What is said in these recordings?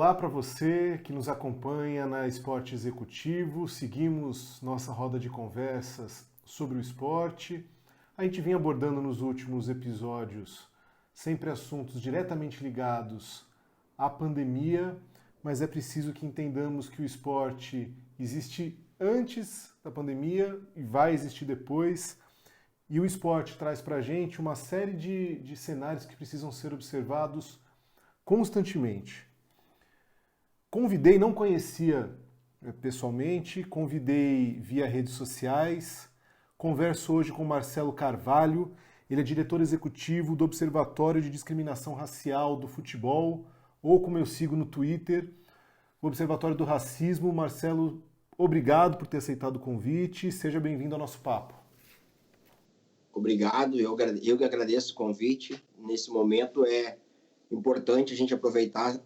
Olá para você que nos acompanha na Esporte Executivo. Seguimos nossa roda de conversas sobre o esporte. A gente vem abordando nos últimos episódios sempre assuntos diretamente ligados à pandemia, mas é preciso que entendamos que o esporte existe antes da pandemia e vai existir depois. E o esporte traz para a gente uma série de cenários que precisam ser observados constantemente. Convidei, não conhecia pessoalmente, convidei via redes sociais. Converso hoje com Marcelo Carvalho, ele é diretor executivo do Observatório de Discriminação Racial do Futebol, ou como eu sigo no Twitter, o Observatório do Racismo. Marcelo, obrigado por ter aceitado o convite, seja bem-vindo ao nosso papo. Obrigado, eu que agradeço o convite. Nesse momento é importante a gente aproveitar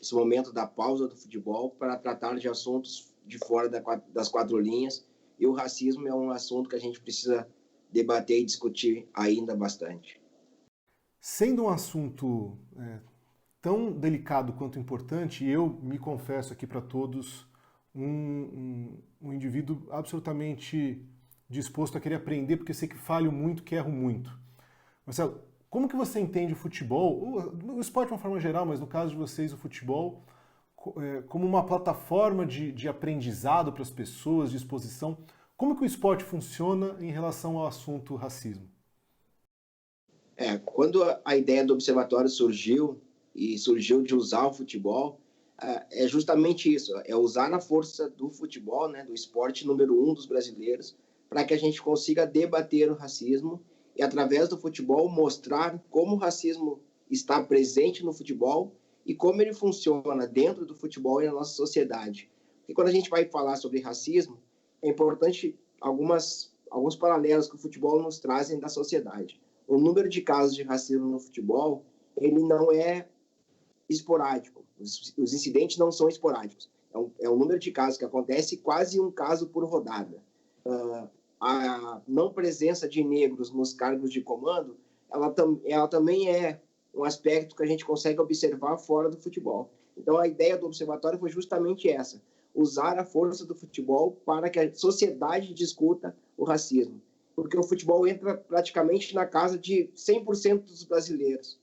esse momento da pausa do futebol para tratar de assuntos de fora das quatro linhas, e o racismo é um assunto que a gente precisa debater e discutir ainda bastante. Sendo um assunto tão delicado quanto importante, eu me confesso aqui para todos um indivíduo absolutamente disposto a querer aprender, porque eu sei que falho muito, que erro muito. Marcelo, como que você entende o futebol, o esporte de uma forma geral, mas no caso de vocês, o futebol, como uma plataforma de aprendizado para as pessoas, de exposição? Como que o esporte funciona em relação ao assunto racismo? Quando a ideia do observatório surgiu de usar o futebol, é justamente isso, é usar a força do futebol, né, do esporte número 1 dos brasileiros, para que a gente consiga debater o racismo e, através do futebol, mostrar como o racismo está presente no futebol e como ele funciona dentro do futebol e na nossa sociedade. E quando a gente vai falar sobre racismo, é importante alguns paralelos que o futebol nos trazem da sociedade. O número de casos de racismo no futebol, ele não é esporádico. Os incidentes não são esporádicos. É um número de casos que acontece, quase um caso por rodada. A não presença de negros nos cargos de comando, ela também é um aspecto que a gente consegue observar fora do futebol. Então, a ideia do observatório foi justamente essa: usar a força do futebol para que a sociedade discuta o racismo. Porque o futebol entra praticamente na casa de 100% dos brasileiros.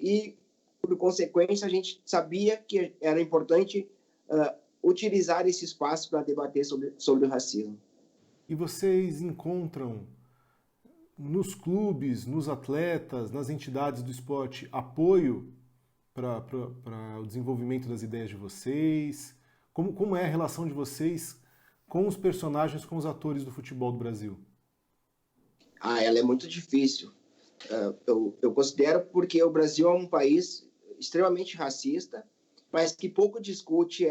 E, por consequência, a gente sabia que era importante utilizar esse espaço para debater sobre o racismo. E vocês encontram nos clubes, nos atletas, nas entidades do esporte, apoio para o desenvolvimento das ideias de vocês? Como é a relação de vocês com os personagens, com os atores do futebol do Brasil? Ela é muito difícil. Eu considero, porque o Brasil é um país extremamente racista, mas que pouco discute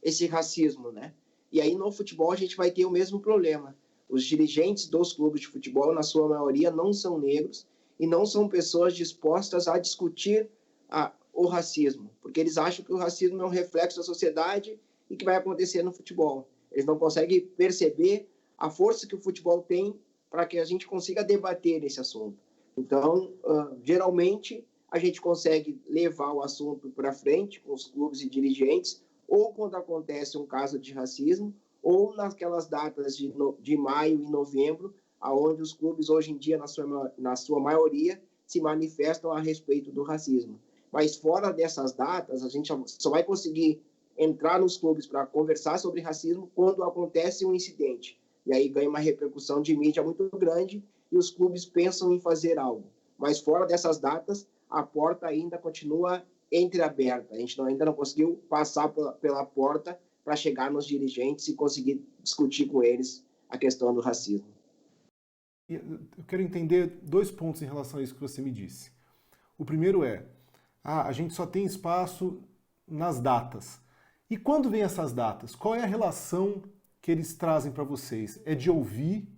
esse racismo, né? E aí no futebol a gente vai ter o mesmo problema. Os dirigentes dos clubes de futebol, na sua maioria, não são negros e não são pessoas dispostas a discutir o racismo, porque eles acham que o racismo é um reflexo da sociedade e que vai acontecer no futebol. Eles não conseguem perceber a força que o futebol tem para que a gente consiga debater esse assunto. Então, geralmente, a gente consegue levar o assunto para frente com os clubes e dirigentes, ou quando acontece um caso de racismo, ou naquelas datas de maio e novembro, onde os clubes, hoje em dia, na sua maioria, se manifestam a respeito do racismo. Mas fora dessas datas, a gente só vai conseguir entrar nos clubes para conversar sobre racismo quando acontece um incidente. E aí ganha uma repercussão de mídia muito grande e os clubes pensam em fazer algo. Mas fora dessas datas, a porta ainda continua entreaberta. A gente ainda não conseguiu passar pela porta para chegar nos dirigentes e conseguir discutir com eles a questão do racismo. Eu quero entender 2 pontos em relação a isso que você me disse. O primeiro é, a gente só tem espaço nas datas. E quando vem essas datas, qual é a relação que eles trazem para vocês? É de ouvir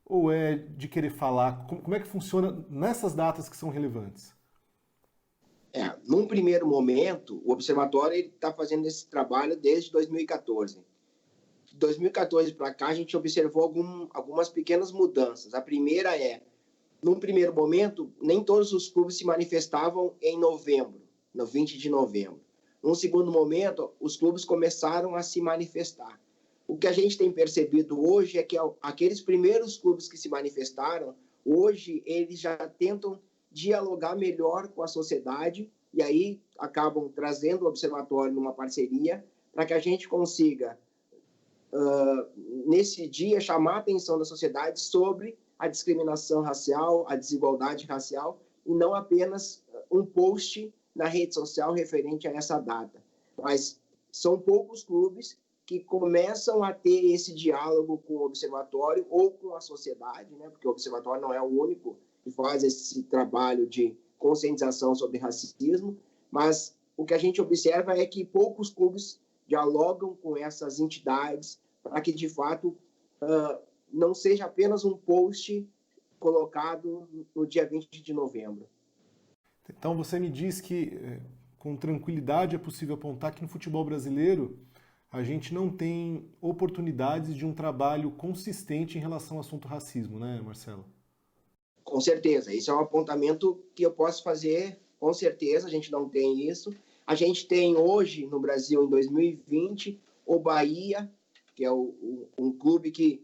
ou é de querer falar? Como é que funciona nessas datas que são relevantes? Num primeiro momento, o Observatório está fazendo esse trabalho desde 2014. De 2014 para cá, a gente observou algumas pequenas mudanças. A primeira num primeiro momento, nem todos os clubes se manifestavam em novembro, no 20 de novembro. Num segundo momento, os clubes começaram a se manifestar. O que a gente tem percebido hoje é que aqueles primeiros clubes que se manifestaram, hoje eles já tentam dialogar melhor com a sociedade e aí acabam trazendo o observatório numa parceria para que a gente consiga, nesse dia, chamar a atenção da sociedade sobre a discriminação racial, a desigualdade racial, e não apenas um post na rede social referente a essa data. Mas são poucos clubes que começam a ter esse diálogo com o observatório ou com a sociedade, né? Porque o observatório não é o único que faz esse trabalho de conscientização sobre racismo, mas o que a gente observa é que poucos clubes dialogam com essas entidades para que, de fato, não seja apenas um post colocado no dia 20 de novembro. Então você me diz que com tranquilidade é possível apontar que no futebol brasileiro a gente não tem oportunidades de um trabalho consistente em relação ao assunto racismo, né, Marcelo? Com certeza, esse é um apontamento que eu posso fazer, com certeza, a gente não tem isso. A gente tem hoje no Brasil, em 2020, o Bahia, que é um clube que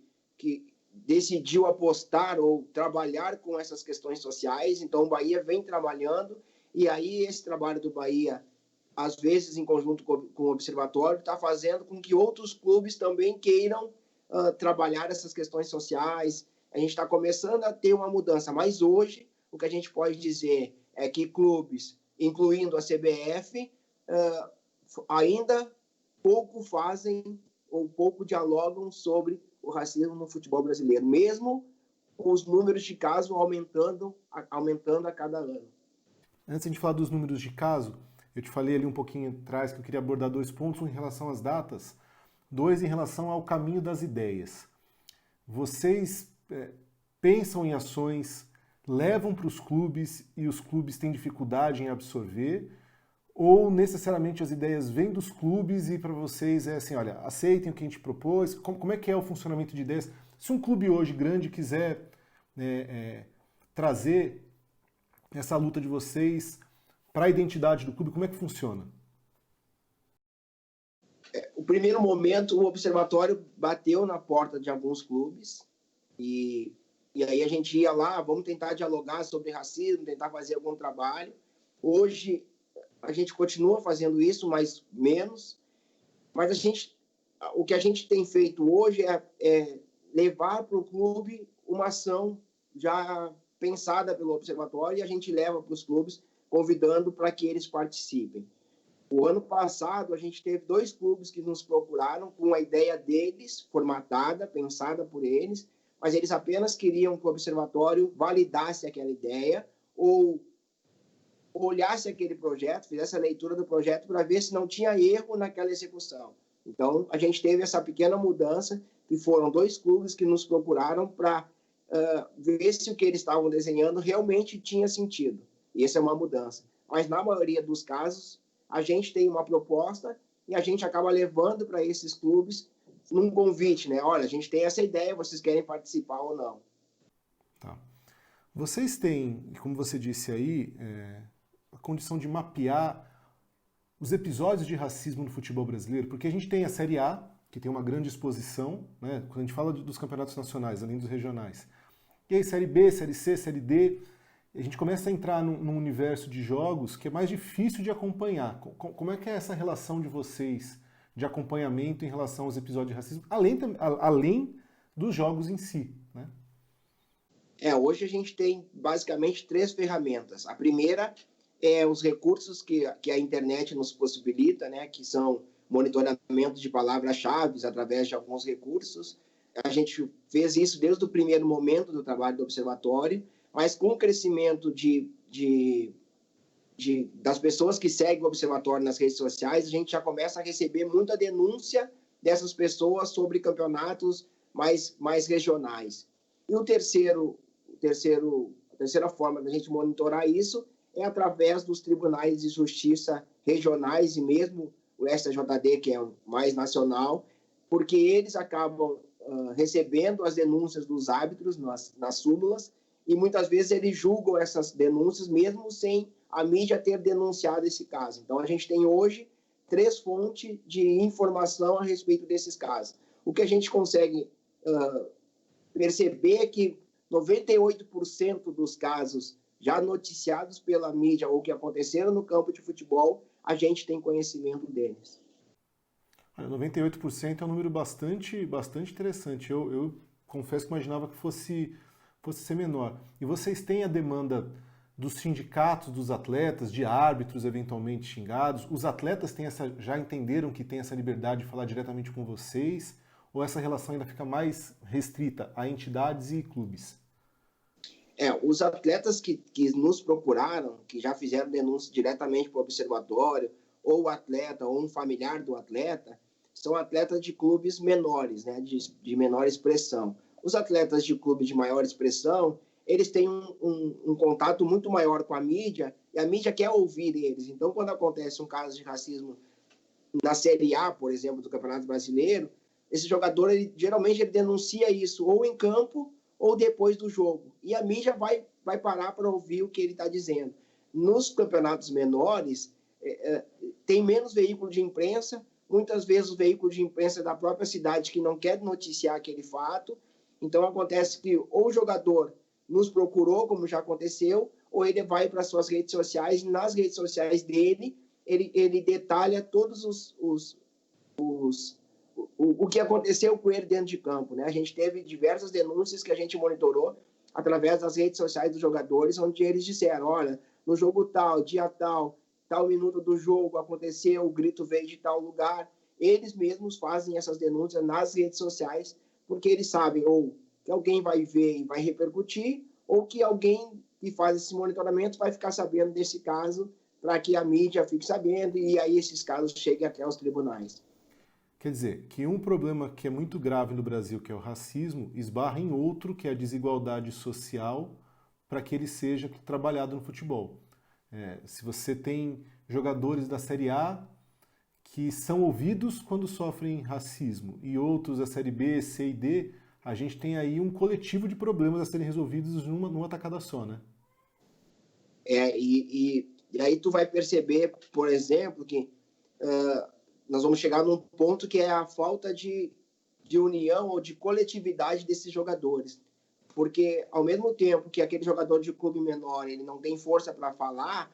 decidiu apostar ou trabalhar com essas questões sociais. Então, o Bahia vem trabalhando, e aí esse trabalho do Bahia, às vezes em conjunto com o Observatório, está fazendo com que outros clubes também queiram trabalhar essas questões sociais. A gente está começando a ter uma mudança, mas hoje o que a gente pode dizer é que clubes, incluindo a CBF, ainda pouco fazem ou pouco dialogam sobre o racismo no futebol brasileiro, mesmo com os números de casos aumentando a cada ano. Antes de falar dos números de caso, eu te falei ali um pouquinho atrás que eu queria abordar 2 pontos, um em relação às datas, 2 em relação ao caminho das ideias. Vocês pensam em ações, levam para os clubes e os clubes têm dificuldade em absorver, ou necessariamente as ideias vêm dos clubes e para vocês é assim, olha, aceitem o que a gente propôs, como é que é o funcionamento de ideias? Se um clube hoje grande quiser trazer essa luta de vocês para a identidade do clube, como é que funciona? O primeiro momento, o observatório bateu na porta de alguns clubes e aí a gente ia lá, vamos tentar dialogar sobre racismo, tentar fazer algum trabalho. Hoje a gente continua fazendo isso, mas menos. Mas o que a gente tem feito hoje é levar para o clube uma ação já pensada pelo observatório e a gente leva para os clubes convidando para que eles participem. O ano passado, a gente teve 2 clubes que nos procuraram com a ideia deles, formatada, pensada por eles, mas eles apenas queriam que o observatório validasse aquela ideia ou olhasse aquele projeto, fizesse a leitura do projeto para ver se não tinha erro naquela execução. Então, a gente teve essa pequena mudança, que foram 2 clubes que nos procuraram para ver se o que eles estavam desenhando realmente tinha sentido. E essa é uma mudança. Mas, na maioria dos casos, a gente tem uma proposta e a gente acaba levando para esses clubes num convite, né? Olha, a gente tem essa ideia, vocês querem participar ou não? Tá. Vocês têm, como você disse aí, a condição de mapear os episódios de racismo no futebol brasileiro, porque a gente tem a Série A, que tem uma grande exposição, né? Quando a gente fala dos campeonatos nacionais, além dos regionais. E aí Série B, Série C, Série D, a gente começa a entrar num universo de jogos que é mais difícil de acompanhar. Como é que é essa relação de vocês de acompanhamento em relação aos episódios de racismo, além dos jogos em si, né? Hoje a gente tem basicamente 3 ferramentas. A primeira é os recursos que a internet nos possibilita, né, que são monitoramento de palavras-chave através de alguns recursos. A gente fez isso desde o primeiro momento do trabalho do observatório, mas com o crescimento das pessoas que seguem o observatório nas redes sociais, a gente já começa a receber muita denúncia dessas pessoas sobre campeonatos mais regionais. E a terceira forma da gente monitorar isso é através dos tribunais de justiça regionais e mesmo o STJD, que é o mais nacional, porque eles acabam recebendo as denúncias dos árbitros nas súmulas e muitas vezes eles julgam essas denúncias mesmo sem a mídia ter denunciado esse caso. Então, a gente tem hoje três fontes de informação a respeito desses casos. O que a gente consegue perceber é que 98% dos casos já noticiados pela mídia ou que aconteceram no campo de futebol, a gente tem conhecimento deles. 98% é um número bastante interessante. Eu confesso que imaginava que fosse ser menor. E vocês têm a demanda dos sindicatos dos atletas, de árbitros eventualmente xingados? Os atletas já entenderam que tem essa liberdade de falar diretamente com vocês? Ou essa relação ainda fica mais restrita a entidades e clubes? Os atletas que nos procuraram, que já fizeram denúncia diretamente para o observatório, ou o atleta, ou um familiar do atleta, são atletas de clubes menores, né, de menor expressão. Os atletas de clube de maior expressão, eles têm um contato muito maior com a mídia, e a mídia quer ouvir eles. Então, quando acontece um caso de racismo na Série A, por exemplo, do Campeonato Brasileiro, esse jogador, geralmente, ele denuncia isso ou em campo ou depois do jogo. E a mídia vai parar para ouvir o que ele está dizendo. Nos campeonatos menores, tem menos veículo de imprensa, muitas vezes o veículo de imprensa é da própria cidade que não quer noticiar aquele fato. Então, acontece que ou o jogador nos procurou, como já aconteceu, ou ele vai para suas redes sociais, e nas redes sociais dele, ele detalha todos o que aconteceu com ele dentro de campo, né? A gente teve diversas denúncias que a gente monitorou através das redes sociais dos jogadores, onde eles disseram, olha, no jogo tal, dia tal minuto do jogo aconteceu, o grito veio de tal lugar. Eles mesmos fazem essas denúncias nas redes sociais, porque eles sabem ou que alguém vai ver e vai repercutir, ou que alguém que faz esse monitoramento vai ficar sabendo desse caso, para que a mídia fique sabendo, e aí esses casos cheguem até os tribunais. Quer dizer, que um problema que é muito grave no Brasil, que é o racismo, esbarra em outro, que é a desigualdade social, para que ele seja trabalhado no futebol. Se você tem jogadores da Série A que são ouvidos quando sofrem racismo e outros da Série B, C e D, a gente tem aí um coletivo de problemas a serem resolvidos numa tacada só, né? E aí tu vai perceber, por exemplo, que nós vamos chegar num ponto que é a falta de união ou de coletividade desses jogadores. Porque, ao mesmo tempo que aquele jogador de clube menor ele não tem força para falar,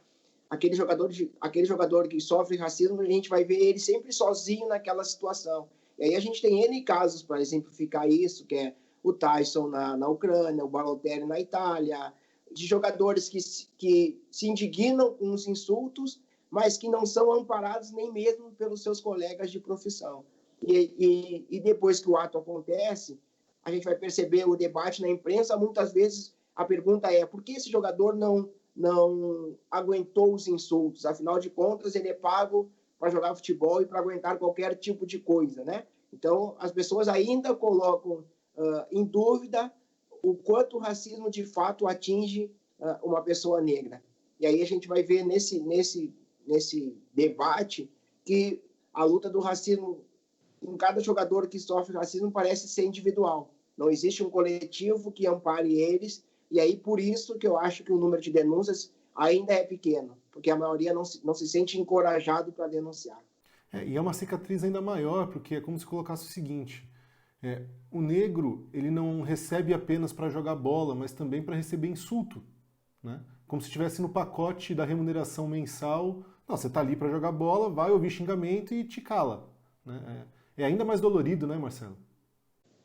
aquele jogador que sofre racismo, a gente vai ver ele sempre sozinho naquela situação. E aí a gente tem N casos para exemplificar isso, que é o Tyson na Ucrânia, o Balotelli na Itália, de jogadores que se indignam com os insultos, mas que não são amparados nem mesmo pelos seus colegas de profissão. E depois que o ato acontece, a gente vai perceber o debate na imprensa, muitas vezes a pergunta é por que esse jogador não aguentou os insultos? Afinal de contas, ele é pago para jogar futebol e para aguentar qualquer tipo de coisa, né? Então, as pessoas ainda colocam em dúvida o quanto o racismo de fato atinge uma pessoa negra. E aí a gente vai ver nesse debate que a luta do racismo em cada jogador que sofre racismo parece ser individual. Não existe um coletivo que ampare eles, e aí por isso que eu acho que o número de denúncias ainda é pequeno, porque a maioria não se sente encorajado para denunciar. E é uma cicatriz ainda maior, porque é como se colocasse o seguinte, o negro ele não recebe apenas para jogar bola, mas também para receber insulto, né? Como se estivesse no pacote da remuneração mensal, não, você está ali para jogar bola, vai ouvir xingamento e te cala, né? É ainda mais dolorido, né, Marcelo?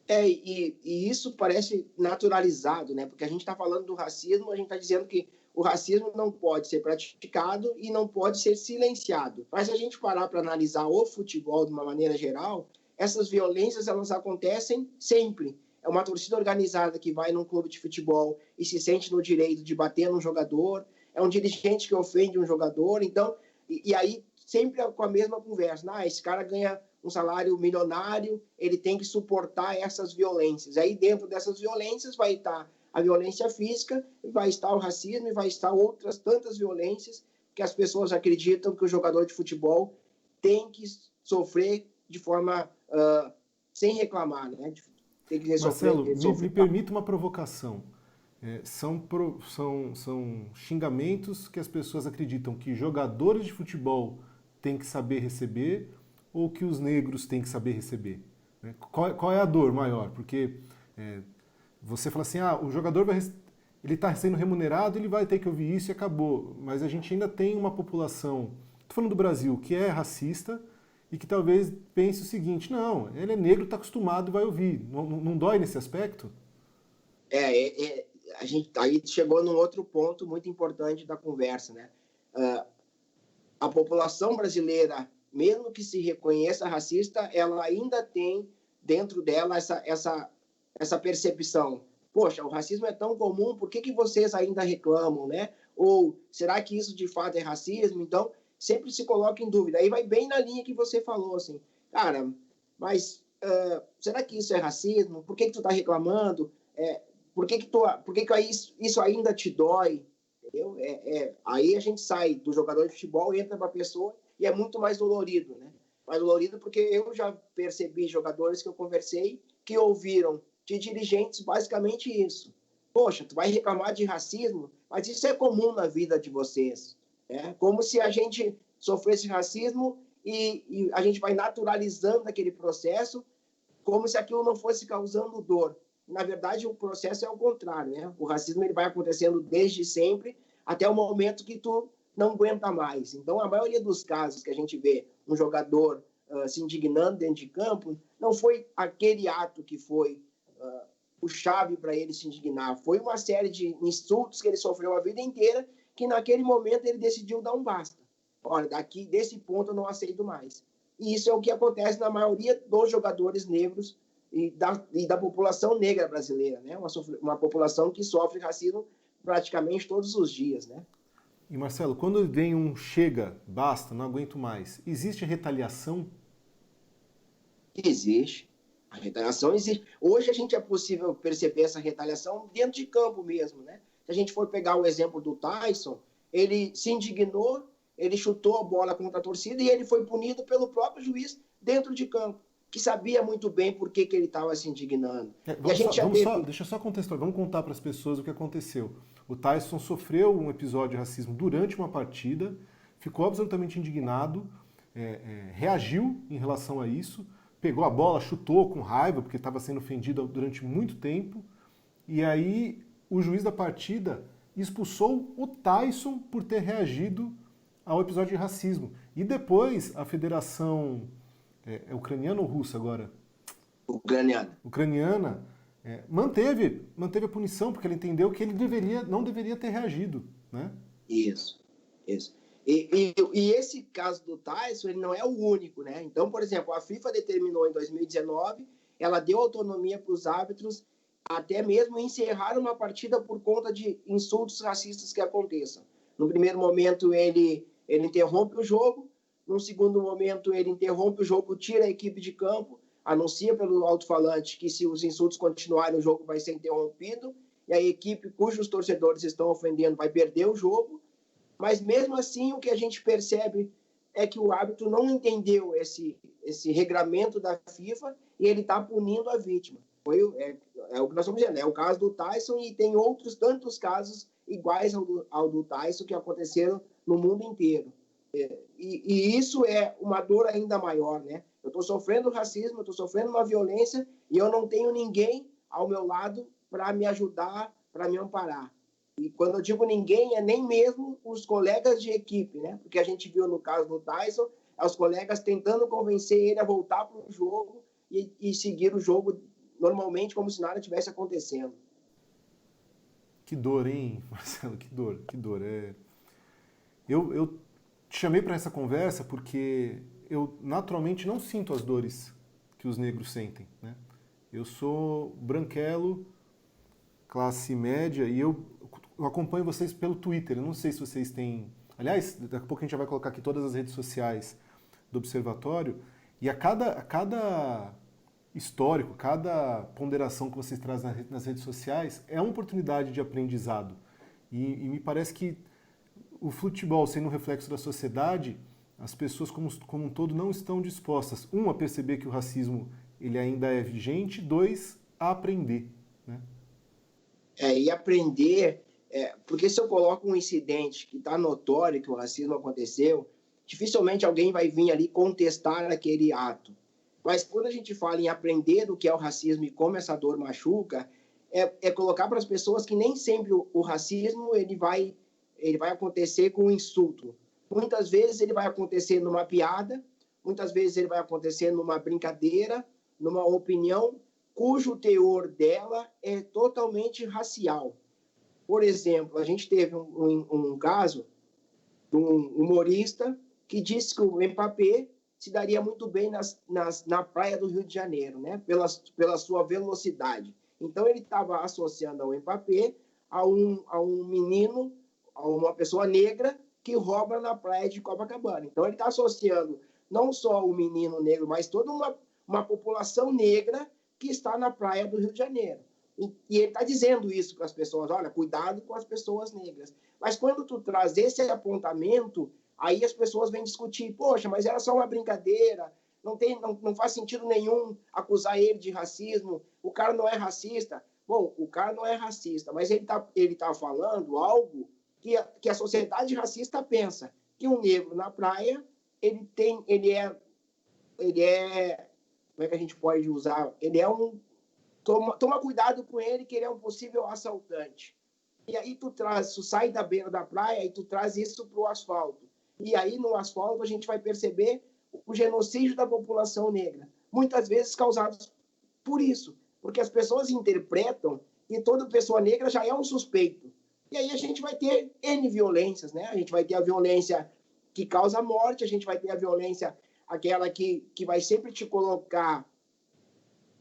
E isso parece naturalizado, né? Porque a gente está falando do racismo, a gente está dizendo que o racismo não pode ser praticado e não pode ser silenciado. Mas se a gente parar para analisar o futebol de uma maneira geral, essas violências elas acontecem sempre. É uma torcida organizada que vai num clube de futebol e se sente no direito de bater num jogador, é um dirigente que ofende um jogador, então, e aí sempre com a mesma conversa, esse cara ganha um salário milionário, ele tem que suportar essas violências. Aí dentro dessas violências vai estar a violência física, vai estar o racismo e vai estar outras tantas violências que as pessoas acreditam que o jogador de futebol tem que sofrer de forma sem reclamar, né? Tem que Marcelo, me permita uma provocação. São xingamentos que as pessoas acreditam que jogadores de futebol têm que saber receber ou que os negros têm que saber receber? Né? Qual é a dor maior? Porque você fala assim, o jogador ele está sendo remunerado, ele vai ter que ouvir isso e acabou. Mas a gente ainda tem uma população, estou falando do Brasil, que é racista e que talvez pense o seguinte, não, ele é negro, está acostumado e vai ouvir. Não dói nesse aspecto? A gente aí chegou num outro ponto muito importante da conversa, né? A população brasileira, mesmo que se reconheça racista, ela ainda tem dentro dela essa percepção. Poxa, o racismo é tão comum, por que vocês ainda reclamam, né? Ou será que isso de fato é racismo? Então, sempre se coloca em dúvida. Aí vai bem na linha que você falou, assim, cara, mas será que isso é racismo? Por que tu tá reclamando? Por que isso ainda te dói? Entendeu? Aí a gente sai do jogador de futebol, entra para a pessoa e é muito mais dolorido, né? Mais dolorido porque eu já percebi jogadores que eu conversei que ouviram de dirigentes basicamente isso. Poxa, tu vai reclamar de racismo, mas isso é comum na vida de vocês. Né? Como se a gente sofresse racismo e a gente vai naturalizando aquele processo como se aquilo não fosse causando dor. Na verdade, o processo é o contrário, né? O racismo ele vai acontecendo desde sempre até o momento que tu não aguenta mais. Então, a maioria dos casos que a gente vê um jogador se indignando dentro de campo, não foi aquele ato que foi o chave para ele se indignar. Foi uma série de insultos que ele sofreu a vida inteira que naquele momento ele decidiu dar um basta. Olha, desse ponto eu não aceito mais. E isso é o que acontece na maioria dos jogadores negros e da população negra brasileira, né? Uma população que sofre racismo praticamente todos os dias, né? E Marcelo, quando vem um chega, basta, não aguento mais, existe retaliação? Existe. A retaliação existe. Hoje a gente é possível perceber essa retaliação dentro de campo mesmo, né? Se a gente for pegar o exemplo do Tyson, ele se indignou, ele chutou a bola contra a torcida e ele foi punido pelo próprio juiz dentro de campo, que sabia muito bem por que ele estava se indignando. Deixa eu só contextualizar, vamos contar para as pessoas o que aconteceu. O Tyson sofreu um episódio de racismo durante uma partida, ficou absolutamente indignado, reagiu em relação a isso, pegou a bola, chutou com raiva, porque estava sendo ofendido durante muito tempo, e aí o juiz da partida expulsou o Tyson por ter reagido ao episódio de racismo. E depois a federação... É ucraniana ou russa agora? Ucraniana manteve a punição, porque ele entendeu que ele não deveria ter reagido, né? Isso. E esse caso do Tyson, ele não é o único, né? Então, por exemplo, a FIFA determinou em 2019, ela deu autonomia para os árbitros até mesmo encerrar uma partida por conta de insultos racistas que aconteçam. No primeiro momento, ele interrompe o jogo, no segundo momento, ele interrompe o jogo, tira a equipe de campo, anuncia pelo alto-falante que se os insultos continuarem, o jogo vai ser interrompido, e a equipe cujos torcedores estão ofendendo vai perder o jogo. Mas, mesmo assim, o que a gente percebe é que o árbitro não entendeu esse regramento da FIFA e ele está punindo a vítima. É o que nós estamos dizendo, é o caso do Tyson e tem outros tantos casos iguais ao do Tyson que aconteceram no mundo inteiro. E isso é uma dor ainda maior, né? Eu estou sofrendo racismo, eu estou sofrendo uma violência e eu não tenho ninguém ao meu lado para me ajudar, para me amparar. E quando eu digo ninguém, é nem mesmo os colegas de equipe, né? Porque a gente viu no caso do Tyson, os colegas tentando convencer ele a voltar para o jogo e seguir o jogo normalmente como se nada tivesse acontecendo. Que dor, hein, Marcelo? Que dor. Eu te chamei para essa conversa porque eu naturalmente não sinto as dores que os negros sentem, né? Eu sou branquelo, classe média, e eu acompanho vocês pelo Twitter. Eu não sei se vocês têm... Aliás, daqui a pouco a gente já vai colocar aqui todas as redes sociais do Observatório, e a cada histórico, cada ponderação que vocês trazem nas redes sociais é uma oportunidade de aprendizado. E me parece que o futebol, sendo um reflexo da sociedade, as pessoas como um todo não estão dispostas, a perceber que o racismo ele ainda é vigente, 2, a aprender, né? E aprender, porque se eu coloco um incidente que está notório que o racismo aconteceu, dificilmente alguém vai vir ali contestar aquele ato. Mas quando a gente fala em aprender o que é o racismo e como essa dor machuca, é colocar para as pessoas que nem sempre o racismo ele vai acontecer com um insulto. Muitas vezes ele vai acontecer numa piada, muitas vezes ele vai acontecer numa brincadeira, numa opinião cujo teor dela é totalmente racial. Por exemplo, a gente teve um caso de um humorista que disse que o Mbappé se daria muito bem na praia do Rio de Janeiro, né? Pela sua velocidade. Então, ele estava associando ao Mbappé a um menino, a uma pessoa negra que rouba na praia de Copacabana. Então, ele está associando não só o menino negro, mas toda uma população negra que está na praia do Rio de Janeiro. E ele está dizendo isso para as pessoas, olha, cuidado com as pessoas negras. Mas quando tu traz esse apontamento, aí as pessoas vêm discutir, poxa, mas era só uma brincadeira, não faz sentido nenhum acusar ele de racismo, o cara não é racista. Bom, o cara não é racista, mas ele tá falando algo que a sociedade racista pensa, que um negro na praia, ele é, como é que a gente pode usar? Ele é toma cuidado com ele, que ele é um possível assaltante. E aí tu sai da beira da praia e tu traz isso para o asfalto. E aí no asfalto a gente vai perceber o genocídio da população negra, muitas vezes causado por isso, porque as pessoas interpretam que toda pessoa negra já é um suspeito. E aí a gente vai ter N violências, né? A gente vai ter a violência que causa morte, a gente vai ter a violência, aquela que vai sempre te colocar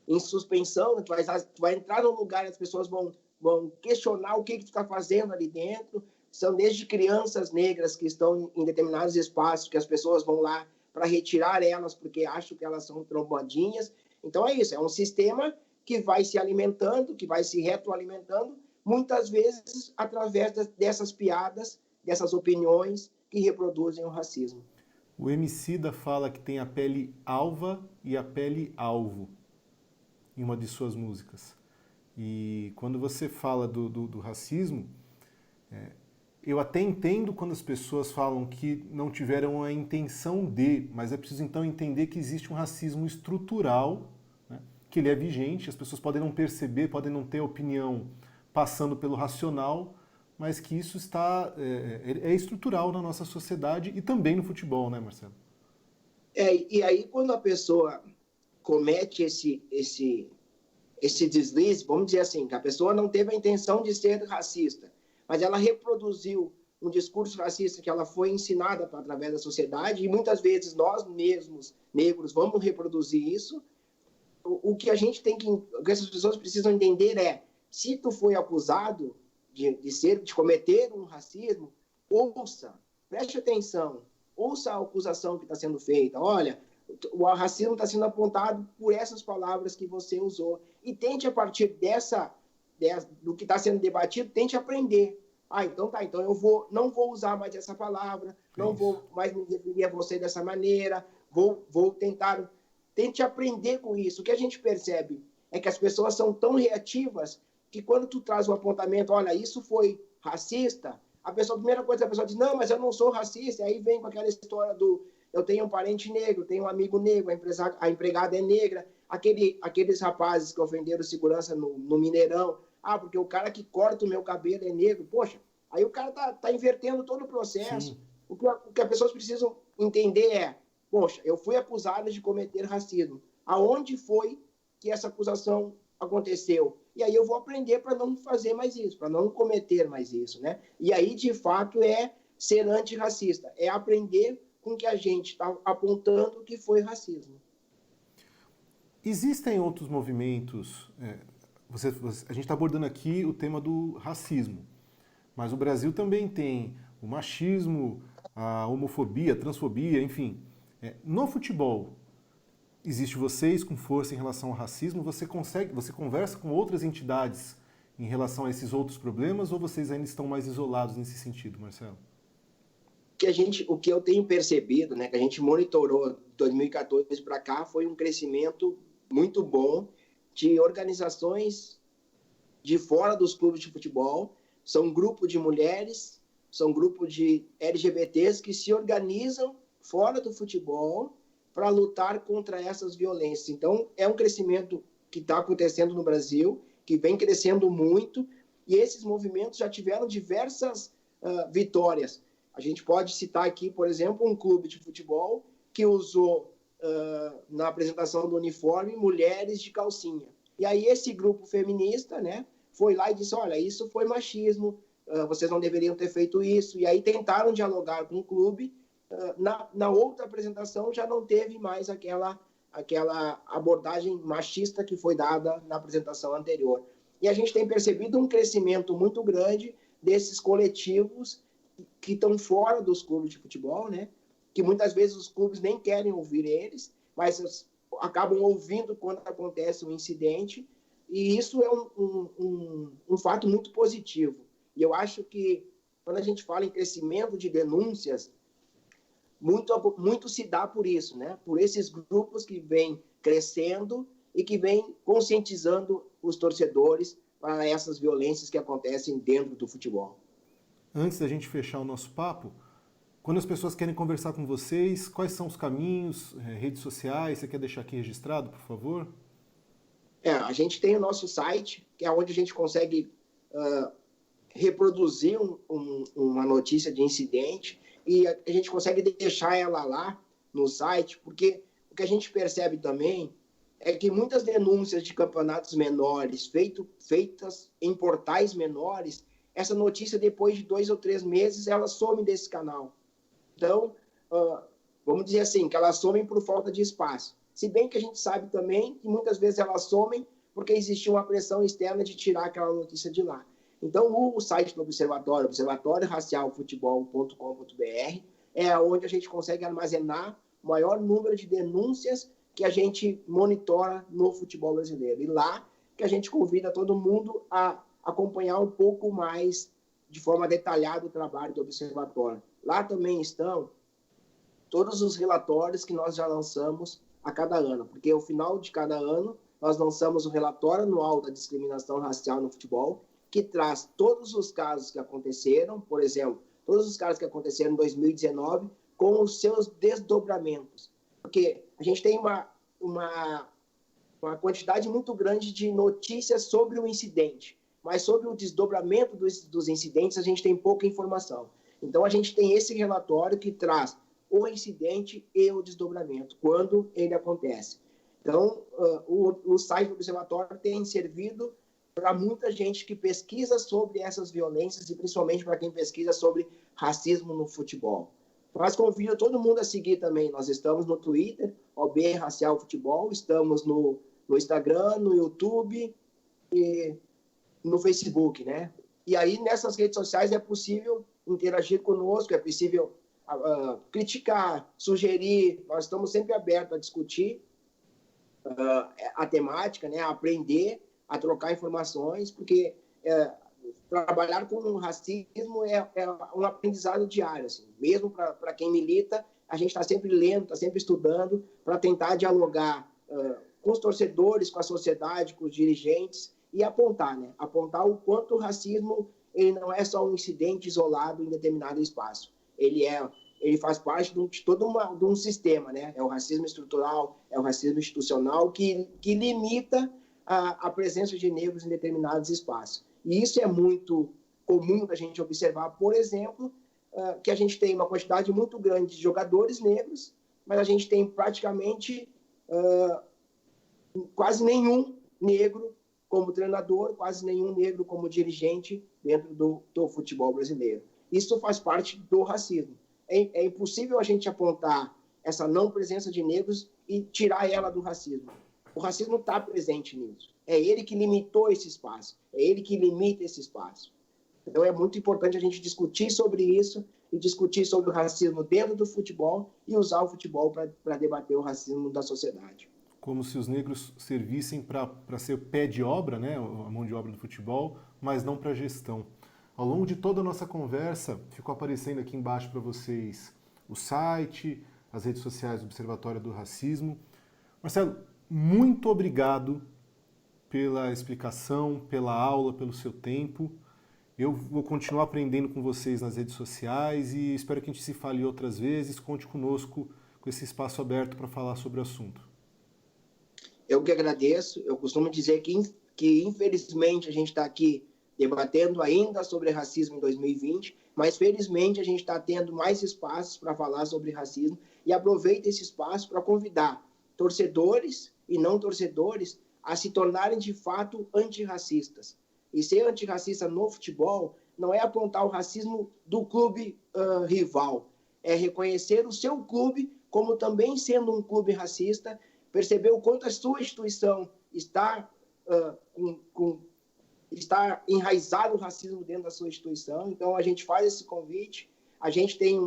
em suspensão, tu vai entrar num lugar e as pessoas vão questionar o que tu está fazendo ali dentro. São desde crianças negras que estão em determinados espaços, que as pessoas vão lá para retirar elas porque acham que elas são trombadinhas. Então é isso, é um sistema que vai se alimentando, que vai se retroalimentando, muitas vezes através dessas piadas, dessas opiniões que reproduzem o racismo. O Emicida fala que tem a pele alva e a pele alvo em uma de suas músicas. E quando você fala do racismo, eu até entendo quando as pessoas falam que não tiveram a intenção de, mas é preciso então entender que existe um racismo estrutural, né, que ele é vigente, as pessoas podem não perceber, podem não ter opinião passando pelo racional, mas que isso é estrutural na nossa sociedade e também no futebol, né, Marcelo? E aí quando a pessoa comete esse deslize, vamos dizer assim, que a pessoa não teve a intenção de ser racista, mas ela reproduziu um discurso racista que ela foi ensinada através da sociedade, e muitas vezes nós mesmos, negros, vamos reproduzir isso. O que a gente tem o que essas pessoas precisam entender é, se tu foi acusado de cometer um racismo, preste atenção, ouça a acusação que está sendo feita. Olha, o racismo está sendo apontado por essas palavras que você usou. E tente, a partir do que está sendo debatido, tente aprender. Então eu não vou usar mais essa palavra, não vou mais me referir a você dessa maneira, vou tentar... Tente aprender com isso. O que a gente percebe é que as pessoas são tão reativas que quando tu traz o apontamento, olha, isso foi racista, a primeira coisa a pessoa diz, não, mas eu não sou racista, e aí vem com aquela história eu tenho um parente negro, tenho um amigo negro, a empregada é negra, aqueles rapazes que ofenderam segurança no Mineirão, porque o cara que corta o meu cabelo é negro, poxa, aí o cara tá invertendo todo o processo. O que as pessoas precisam entender é, poxa, eu fui acusado de cometer racismo, aonde foi que essa acusação aconteceu? E aí eu vou aprender para não fazer mais isso, para não cometer mais isso, né? E aí, de fato, é ser antirracista, é aprender com que a gente está apontando que foi racismo. Existem outros movimentos, a gente está abordando aqui o tema do racismo, mas o Brasil também tem o machismo, a homofobia, a transfobia, enfim. No futebol, existe vocês com força em relação ao racismo, você conversa com outras entidades em relação a esses outros problemas, ou vocês ainda estão mais isolados nesse sentido, Marcelo? O que eu tenho percebido, né, que a gente monitorou de 2014 para cá, foi um crescimento muito bom de organizações de fora dos clubes de futebol. São grupos de mulheres, são grupos de LGBTs que se organizam fora do futebol para lutar contra essas violências. Então, é um crescimento que está acontecendo no Brasil, que vem crescendo muito, e esses movimentos já tiveram diversas vitórias. A gente pode citar aqui, por exemplo, um clube de futebol que usou, na apresentação do uniforme, mulheres de calcinha. E aí esse grupo feminista, né, foi lá e disse, olha, isso foi machismo, vocês não deveriam ter feito isso. E aí tentaram dialogar com o clube. Na outra apresentação já não teve mais aquela abordagem machista que foi dada na apresentação anterior. E a gente tem percebido um crescimento muito grande desses coletivos que estão fora dos clubes de futebol, né? Que muitas vezes os clubes nem querem ouvir eles, mas acabam ouvindo quando acontece um incidente, e isso é um fato muito positivo. E eu acho que, quando a gente fala em crescimento de denúncias, muito se dá por isso, né? Por esses grupos que vêm crescendo e que vêm conscientizando os torcedores para essas violências que acontecem dentro do futebol. Antes da gente fechar o nosso papo, quando as pessoas querem conversar com vocês, quais são os caminhos, redes sociais? Você quer deixar aqui registrado, por favor? A gente tem o nosso site, que é onde a gente consegue reproduzir uma notícia de incidente, e a gente consegue deixar ela lá no site, porque o que a gente percebe também é que muitas denúncias de campeonatos menores feitas em portais menores, essa notícia, depois de 2 ou 3 meses, ela some desse canal. Então, vamos dizer assim, que elas somem por falta de espaço. Se bem que a gente sabe também que muitas vezes elas somem porque existe uma pressão externa de tirar aquela notícia de lá. Então, o site do Observatório, observatorioracialfutebol.com.br, é onde a gente consegue armazenar o maior número de denúncias que a gente monitora no futebol brasileiro. E lá que a gente convida todo mundo a acompanhar um pouco mais, de forma detalhada, o trabalho do Observatório. Lá também estão todos os relatórios que nós já lançamos a cada ano, porque ao final de cada ano nós lançamos o relatório anual da discriminação racial no futebol, que traz todos os casos que aconteceram, por exemplo, todos os casos que aconteceram em 2019, com os seus desdobramentos. Porque a gente tem uma quantidade muito grande de notícias sobre o incidente, mas sobre o desdobramento dos incidentes a gente tem pouca informação. Então a gente tem esse relatório que traz o incidente e o desdobramento, quando ele acontece. Então, o site do Observatório tem servido para muita gente que pesquisa sobre essas violências e principalmente para quem pesquisa sobre racismo no futebol. Mas convido todo mundo a seguir também. Nós estamos no Twitter, OB Racial Futebol, estamos no Instagram, no YouTube e no Facebook, né? E aí, nessas redes sociais, é possível interagir conosco, é possível criticar, sugerir. Nós estamos sempre abertos a discutir a temática, né? A aprender, a trocar informações, porque trabalhar com o racismo é um aprendizado diário, assim. Mesmo para quem milita, a gente está sempre lendo, está sempre estudando para tentar dialogar com os torcedores, com a sociedade, com os dirigentes e apontar, né? Apontar o quanto o racismo ele não é só um incidente isolado em determinado espaço. Ele faz parte de todo um sistema, né? É o racismo estrutural, é o racismo institucional que limita a presença de negros em determinados espaços. E isso é muito comum da gente observar, por exemplo, que a gente tem uma quantidade muito grande de jogadores negros, mas a gente tem praticamente quase nenhum negro como treinador, quase nenhum negro como dirigente dentro do futebol brasileiro. Isso faz parte do racismo. É impossível a gente apontar essa não presença de negros e tirar ela do racismo. O racismo está presente nisso. É ele que limitou esse espaço. É ele que limita esse espaço. Então é muito importante a gente discutir sobre isso e discutir sobre o racismo dentro do futebol e usar o futebol para debater o racismo da sociedade. Como se os negros servissem para ser o pé de obra, né, a mão de obra do futebol, mas não para a gestão. Ao longo de toda a nossa conversa, ficou aparecendo aqui embaixo para vocês o site, as redes sociais do Observatório do Racismo. Marcelo, muito obrigado pela explicação, pela aula, pelo seu tempo. Eu vou continuar aprendendo com vocês nas redes sociais e espero que a gente se fale outras vezes. Conte conosco com esse espaço aberto para falar sobre o assunto. Eu que agradeço. Eu costumo dizer que infelizmente, a gente está aqui debatendo ainda sobre racismo em 2020, mas felizmente a gente está tendo mais espaços para falar sobre racismo e aproveita esse espaço para convidar torcedores e não torcedores a se tornarem de fato antirracistas. E ser antirracista no futebol não é apontar o racismo do clube rival, é reconhecer o seu clube como também sendo um clube racista, perceber o quanto a sua instituição está está enraizado o racismo dentro da sua instituição. Então, a gente faz esse convite. A gente tem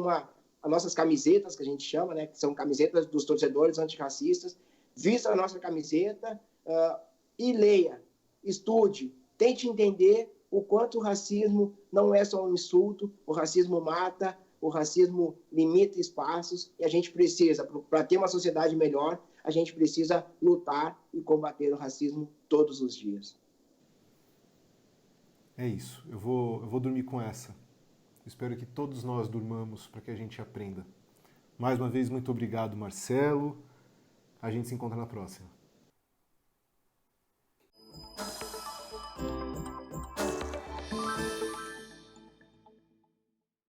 as nossas camisetas, que a gente chama, né, que são camisetas dos torcedores antirracistas. Vista a nossa camiseta e leia, estude, tente entender o quanto o racismo não é só um insulto, o racismo mata, o racismo limita espaços, e a gente precisa, para ter uma sociedade melhor, a gente precisa lutar e combater o racismo todos os dias. É isso, eu vou dormir com essa. Espero que todos nós durmamos para que a gente aprenda. Mais uma vez, muito obrigado, Marcelo. A gente se encontra na próxima.